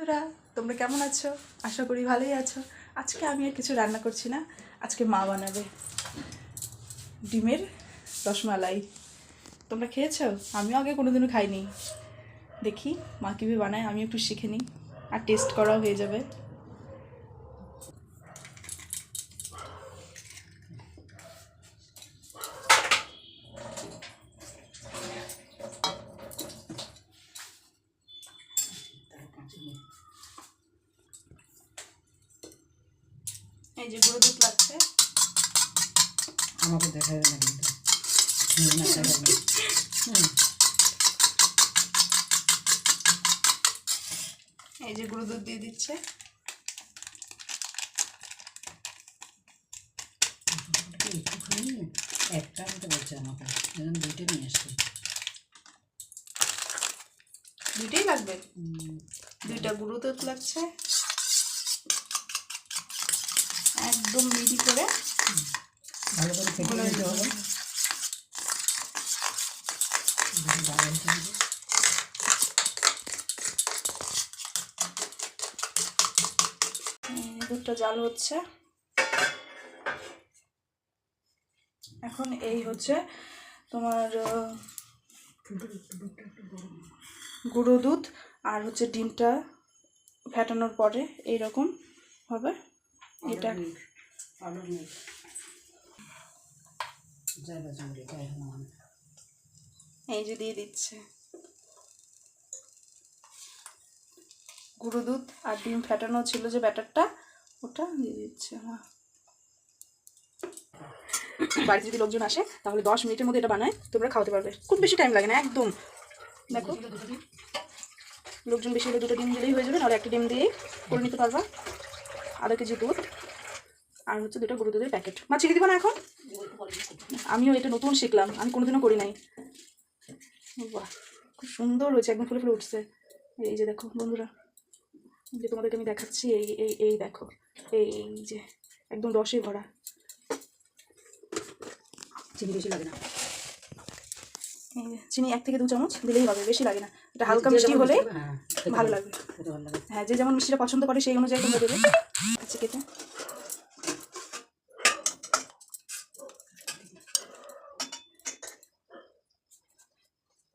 বন্ধুরা তোমরা কেমন আছো? আশা করি ভালোই আছো। আজকে আমি আর কিছু রান্না করছি না, আজকে মা বানাবে ডিমের রসমালাই। তোমরা খেয়েছো? আমিও আগে কোনোদিনও খাইনি। দেখি মা কীভাবে বানায়, আমি একটু শিখে নিই, আর টেস্ট করাও হয়ে যাবে। এই যে গুঁড়ো দুধ লাগছে, আমাকে দেখা যাবে না কিন্তু এই যে গুঁড়ো দুধ দিয়ে দিচ্ছে। একটুখানি একটা আনতে বলছে আমাকে, দুইটা নিয়ে আসছি। দুইটাই লাগবে, দুইটা গুঁড়ো দুধ লাগছে, একদম মিহি করে ভালো করে ফেটে নিতে হবে। দুধটা জাল হচ্ছে। এখন এই হচ্ছে তোমার গুঁড়ো দুধ আর হচ্ছে ডিমটা ফেটানোর পরে এইরকম হবে। এটা এই যে দিয়ে দিচ্ছে গুঁড়ো দুধ আর ডিম ফেটানো ছিল যে ব্যাটারটা, ওটা দিয়ে দিচ্ছে। বাড়িতে যদি লোকজন আসে তাহলে 10 মিনিটের মধ্যে এটা বানায় তোমরা খাওয়াতে পারবে, খুব বেশি টাইম লাগে না একদম। দেখো লোকজন বেশি হলে 2টা ডিম দিলেই হয়ে যাবে, নাহলে একটা ডিম দিয়েই করে নিতে পারবা। আধা কেজি দুধ আর হচ্ছে 2টা গুঁড়ো দুধের প্যাকেট। মা চিনি দিব না এখন? আমিও এটা নতুন শিখলাম, আমি কোনোদিনও করি নাই। বাহ খুব সুন্দর হয়েছে, একদম ফুলে ফুলে উঠছে। এই যে দেখো বন্ধুরা, যে তোমাদেরকে আমি দেখাচ্ছি, এই এই এই দেখো, এই যে একদম রসে ভরা। চিনি বেশি লাগে না, চিনি 1 থেকে 2 চামচ দিলেই হবে, বেশি লাগে না। এটা হালকা মিষ্টি হলে ভালো লাগবে। হ্যাঁ, যে যেমন মিষ্টিটা পছন্দ করে সেই অনুযায়ী তোমরা দেবে। আচ্ছা কেটে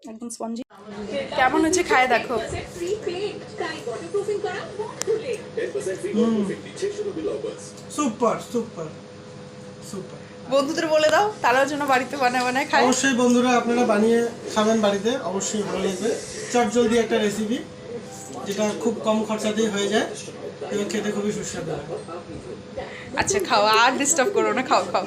একদম স্পঞ্জি। কেমন হচ্ছে খায় দেখো। Super super super. বন্ধুদের বলে দাও তারাও যেন বাড়িতে বানায় খায়। অবশ্যই বন্ধুরা আপনারা বানিয়ে খাবেন বাড়িতে, অবশ্যই ভালো লাগবে। চটজলদি একটা রেসিপি যেটা খুব কম খরচাতেই হয়ে যায় এবং খেতে খুবই সুস্বাদু। আচ্ছা খাও, আর ডিস্টার্ব করো না, খাও খাও।